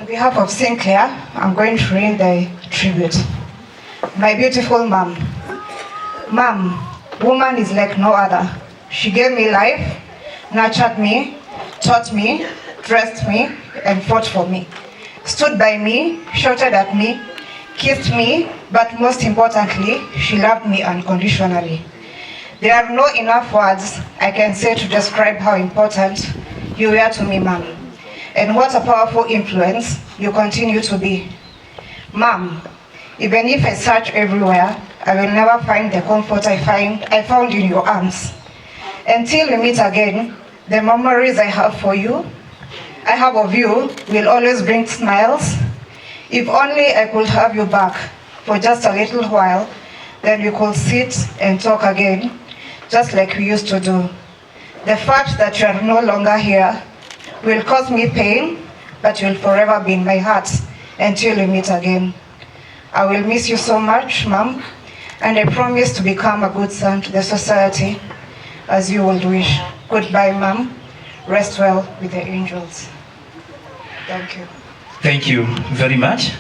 On behalf of Sinclair, I'm going to read the tribute. My beautiful mom. Mom, woman is like no other. She gave me life, nurtured me, taught me, dressed me, and fought for me. Stood by me, shouted at me, kissed me, but most importantly, she loved me unconditionally. There are no enough words I can say to describe how important you were to me, Mom, and what a powerful influence you continue to be. Mom, even if I search everywhere, I will never find the comfort I found in your arms. Until we meet again, the memories I have of you will always bring smiles. If only I could have you back for just a little while, then we could sit and talk again, just like we used to do. The fact that you are no longer here will cause me pain, but you will forever be in my heart until we meet again. I will miss you so much, Mom, and I promise to become a good son to the society, as you would wish. Goodbye, Mom. Rest well with the angels. Thank you. Thank you very much.